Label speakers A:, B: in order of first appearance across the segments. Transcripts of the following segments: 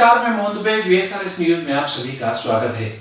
A: नमस्कार, मैं Mohan Dubey. VSRS news में आप सभी का स्वागत है।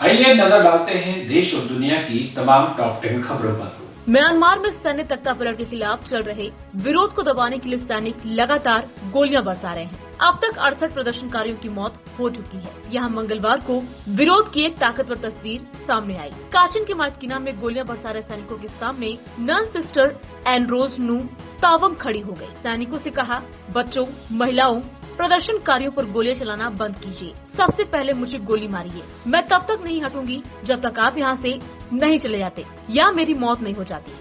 A: आइए नजर डालते हैं देश और दुनिया की तमाम टॉप 10 खबरों पर।
B: म्यांमार में सैन्य तख्तापलट के खिलाफ चल रहे विरोध को दबाने के लिए सैनिक लगातार गोलियां बरसा रहे हैं। अब तक 68 प्रदर्शनकारियों की मौत हो चुकी है। यहाँ मंगलवार को विरोध की एक ताकतवर तस्वीर सामने आई। काचिन के मार्किना में गोलियां बरसा रहे सैनिकों के सामने नन सिस्टर एनरोज नू तावंग खड़ी हो गयी। सैनिकों से कहा, बच्चों, महिलाओं, प्रदर्शनकारियों पर गोलियां चलाना बंद कीजिए। सबसे पहले मुझे गोली मारिए। मैं तब तक नहीं हटूंगी जब तक आप यहाँ से नहीं चले जाते या मेरी मौत नहीं हो जाती।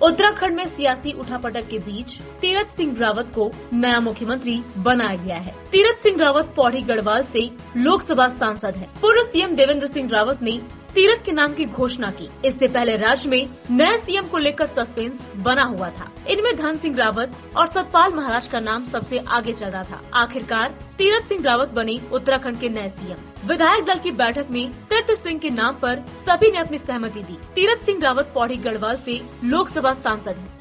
B: उत्तराखंड में सियासी उठापटक के बीच तीरथ सिंह रावत को नया मुख्यमंत्री बनाया गया है। तीरथ सिंह रावत पौड़ी गढ़वाल से लोकसभा सांसद हैं। पूर्व सीएम देवेंद्र सिंह रावत ने तीरथ के नाम की घोषणा की। इससे पहले राज्य में नए सीएम को लेकर सस्पेंस बना हुआ था। इनमें धन सिंह रावत और सतपाल महाराज का नाम सबसे आगे चल रहा था। आखिरकार तीरथ सिंह रावत बने उत्तराखंड के नए सीएम। विधायक दल की बैठक में तीरथ सिंह के नाम पर सभी ने अपनी सहमति दी। तीरथ सिंह रावत पौड़ी गढ़वाल से लोकसभा सांसद हैं।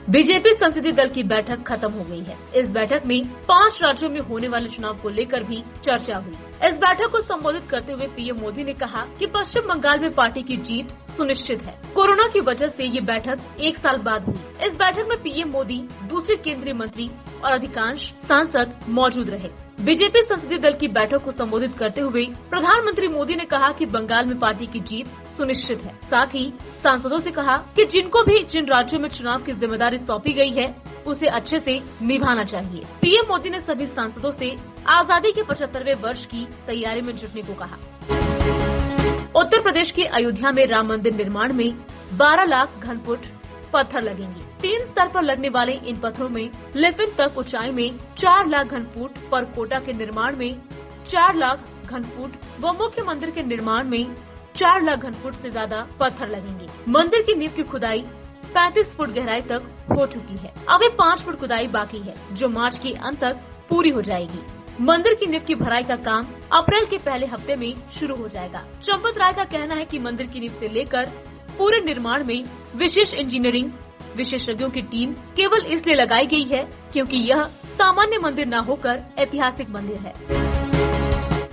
B: बीजेपी संसदीय दल की बैठक खत्म हो गई है। इस बैठक में 5 राज्यों में होने वाले चुनाव को लेकर भी चर्चा हुई। इस बैठक को संबोधित करते हुए पीएम मोदी ने कहा कि पश्चिम बंगाल में पार्टी की जीत सुनिश्चित है। कोरोना की वजह से ये बैठक 1 साल बाद हुई। इस बैठक में पीएम मोदी, दूसरे केंद्रीय मंत्री और अधिकांश सांसद मौजूद रहे। बीजेपी संसदीय दल की बैठक को संबोधित करते हुए प्रधानमंत्री मोदी ने कहा कि बंगाल में पार्टी की जीत सुनिश्चित है। साथ ही सांसदों से कहा कि जिनको भी जिन राज्यों में चुनाव की जिम्मेदारी सौंपी गई है उसे अच्छे से निभाना चाहिए। पीएम मोदी ने सभी सांसदों से आजादी के 75वें वर्ष की तैयारी में जुटने को कहा। उत्तर प्रदेश के अयोध्या में राम मंदिर निर्माण में 12 लाख घन फुट पत्थर लगेंगे। 3 स्तर पर लगने वाले इन पत्थरों में लिपिन तक ऊंचाई में 4 लाख घन फुट, पर कोटा के निर्माण में 4 लाख घन फुट व मुख्य मंदिर के निर्माण में 4 लाख घन फुट से ज्यादा पत्थर लगेंगे। मंदिर की नींव की खुदाई 35 फुट गहराई तक हो चुकी है। अभी 5 फुट खुदाई बाकी है, जो मार्च के अंत तक पूरी हो जाएगी। मंदिर की नींव की भराई का काम अप्रैल के पहले हफ्ते में शुरू हो जाएगा। चंपत राय का कहना है कि मंदिर की नींव से लेकर पूरे निर्माण में विशेष इंजीनियरिंग विशेषज्ञों की टीम केवल इसलिए लगाई गई है क्योंकि यह सामान्य मंदिर न होकर ऐतिहासिक मंदिर है।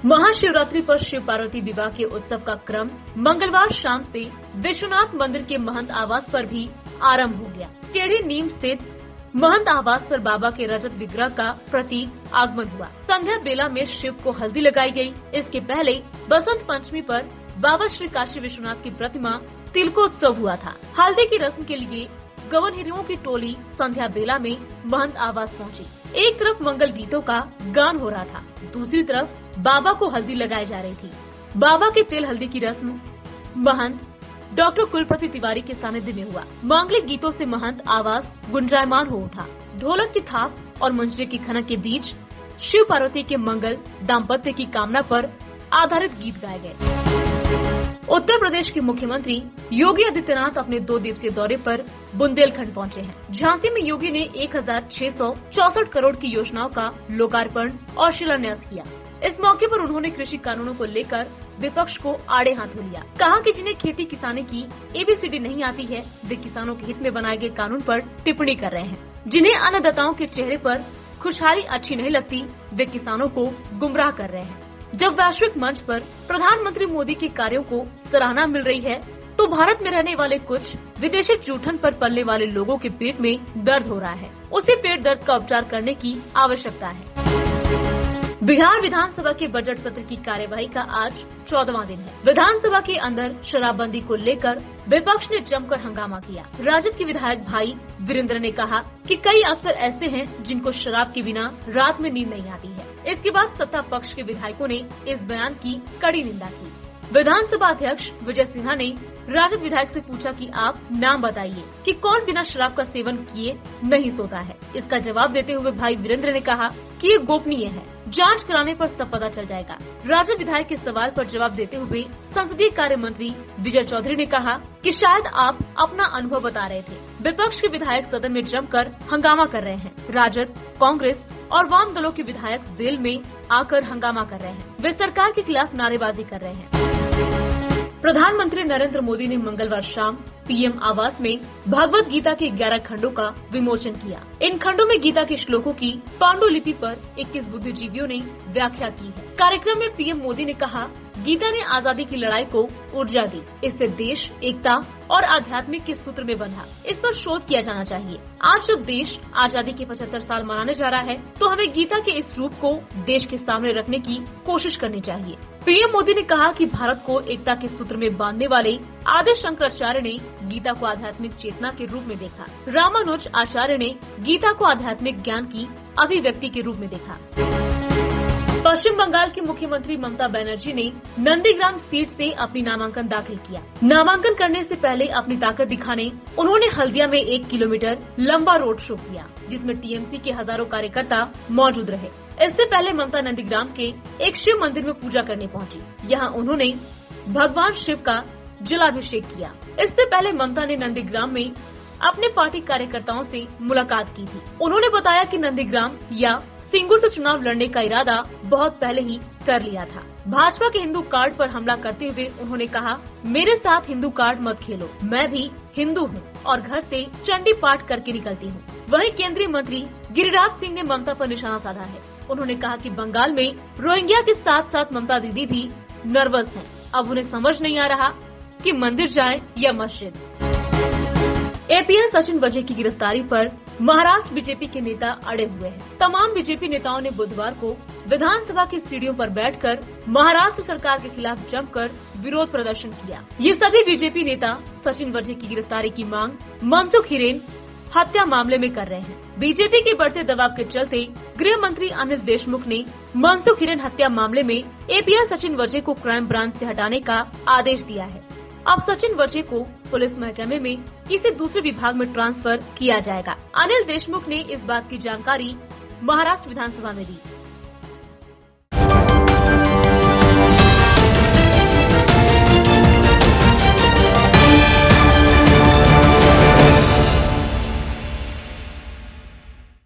B: महाशिवरात्रि पर शिव पार्वती विवाह के उत्सव का क्रम मंगलवार शाम से विश्वनाथ मंदिर के महंत आवास पर भी आरंभ हो गया। टेढ़ी नीम स्थित महंत आवास पर बाबा के रजत विग्रह का प्रतीक आगमन हुआ। संध्या बेला में शिव को हल्दी लगाई गई। इसके पहले बसंत पंचमी पर बाबा श्री काशी विश्वनाथ की प्रतिमा तिलकोत्सव हुआ था। हल्दी की रस्म के लिए गवन हिरों की टोली संध्या बेला में महंत आवास पहुंची। एक तरफ मंगल गीतों का गान हो रहा था, दूसरी तरफ बाबा को हल्दी लगाई जा रही थी। बाबा के तिल हल्दी की रस्म महंत डॉक्टर कुलपति तिवारी के सानिध्य में हुआ। मांगलिक गीतों से महंत आवास गुंजायमान हो उठा। ढोलक की थाप और मंजीरे की खनक के बीच शिव पार्वती के मंगल दाम्पत्य की कामना पर आधारित गीत गाए गए। उत्तर प्रदेश के मुख्यमंत्री योगी आदित्यनाथ अपने 2 दिवसीय दौरे पर बुंदेलखंड पहुंचे हैं। झांसी में योगी ने 1664 करोड़ की योजनाओं का लोकार्पण और शिलान्यास किया। इस मौके पर उन्होंने कृषि कानूनों को लेकर विपक्ष को आड़े हाथों लिया। कहा कि जिन्हें खेती किसानी की ABCD नहीं आती है, वे किसानों के हित में बनाए गए कानून पर टिप्पणी कर रहे हैं। जिन्हें अन्नदाताओं के चेहरे पर खुशहाली अच्छी नहीं लगती, वे किसानों को गुमराह कर रहे हैं। जब वैश्विक मंच पर प्रधानमंत्री मोदी के कार्यों को सराहना मिल रही है, तो भारत में रहने वाले कुछ विदेशी जूठन पर पलने वाले लोगों के पेट में दर्द हो रहा है। उसी पेट दर्द का उपचार करने की आवश्यकता है। बिहार विधानसभा के बजट सत्र की कार्यवाही का आज 14वां दिन है। विधानसभा के अंदर शराबबंदी को लेकर विपक्ष ने जमकर हंगामा किया। राजद के विधायक भाई वीरेंद्र ने कहा कि कई अफसर ऐसे हैं जिनको शराब के बिना रात में नींद नहीं आती है। इसके बाद सत्ता पक्ष के विधायकों ने इस बयान की कड़ी निंदा की। विधानसभा अध्यक्ष विजय सिन्हा ने राजद विधायक से पूछा कि आप नाम बताइए कि कौन बिना शराब का सेवन किए नहीं सोता है। इसका जवाब देते हुए भाई वीरेंद्र ने कहा कि ये गोपनीय है, जांच कराने पर सब पता चल जाएगा। राजद विधायक के सवाल पर जवाब देते हुए संसदीय कार्य मंत्री विजय चौधरी ने कहा कि शायद आप अपना अनुभव बता रहे थे। विपक्ष के विधायक सदन में जमकर हंगामा कर रहे हैं। राजद, कांग्रेस और वाम दलों के विधायक वेल में आकर हंगामा कर रहे हैं। वे सरकार के खिलाफ नारेबाजी कर रहे हैं। प्रधानमंत्री नरेंद्र मोदी ने मंगलवार शाम पीएम आवास में भगवत गीता के 11 खंडों का विमोचन किया। इन खंडों में गीता के श्लोकों की पांडुलिपि पर 21 बुद्धिजीवियों ने व्याख्या की है। कार्यक्रम में पीएम मोदी ने कहा, गीता ने आजादी की लड़ाई को ऊर्जा दी। इससे देश एकता और आध्यात्मिक के सूत्र में बंधा। इस पर शोध किया जाना चाहिए। आज जब देश आजादी के 75 साल मनाने जा रहा है, तो हमें गीता के इस रूप को देश के सामने रखने की कोशिश करनी चाहिए। पीएम मोदी ने कहा कि भारत को एकता के सूत्र में बांधने वाले आदि शंकराचार्य ने गीता को आध्यात्मिक चेतना के रूप में देखा। रामानुज आचार्य ने गीता को आध्यात्मिक ज्ञान की अभिव्यक्ति के रूप में देखा। पश्चिम बंगाल की मुख्यमंत्री ममता बनर्जी ने नंदीग्राम सीट से अपनी नामांकन दाखिल किया। नामांकन करने से पहले अपनी ताकत दिखाने उन्होंने हल्दिया में 1 किलोमीटर लंबा रोड शो किया, जिसमें टीएमसी के हजारों कार्यकर्ता मौजूद रहे। इससे पहले ममता नंदीग्राम के एक शिव मंदिर में पूजा करने पहुंची। यहाँ उन्होंने भगवान शिव का जलाभिषेक किया। इससे पहले ममता ने नंदीग्राम में अपने पार्टी कार्यकर्ताओं से मुलाकात की थी। उन्होंने बताया कि नंदीग्राम या सिंगुर से चुनाव लड़ने का इरादा बहुत पहले ही कर लिया था। भाजपा के हिंदू कार्ड पर हमला करते हुए उन्होंने कहा, मेरे साथ हिंदू कार्ड मत खेलो, मैं भी हिंदू हूँ और घर से चंडी पाठ करके निकलती हूँ। वहीं केंद्रीय मंत्री गिरिराज सिंह ने ममता पर निशाना साधा है। उन्होंने कहा कि बंगाल में रोहिंग्या के साथ साथ ममता दीदी भी नर्वस हैं। अब उन्हें समझ नहीं आ रहा कि मंदिर जाए या मस्जिद। एपीएस सचिन वजह की गिरफ्तारी पर महाराष्ट्र बीजेपी के नेता अड़े हुए हैं। तमाम बीजेपी नेताओं ने बुधवार को विधानसभा की सीढ़ियों पर बैठकर महाराष्ट्र सरकार के खिलाफ जमकर विरोध प्रदर्शन किया। ये सभी बीजेपी नेता सचिन वजह की गिरफ्तारी की मांग मनसुख हिरेन हत्या मामले में कर रहे हैं। बीजेपी के बढ़ते दबाव के चलते गृह मंत्री अनिल देशमुख ने मनसुख हिरेन हत्या मामले में एपीएस सचिन वजह को क्राइम ब्रांच से हटाने का आदेश दिया है। अब सचिन वजह को पुलिस महकमे में किसी दूसरे विभाग में ट्रांसफर किया जाएगा। अनिल देशमुख ने इस बात की जानकारी महाराष्ट्र विधानसभा में दी।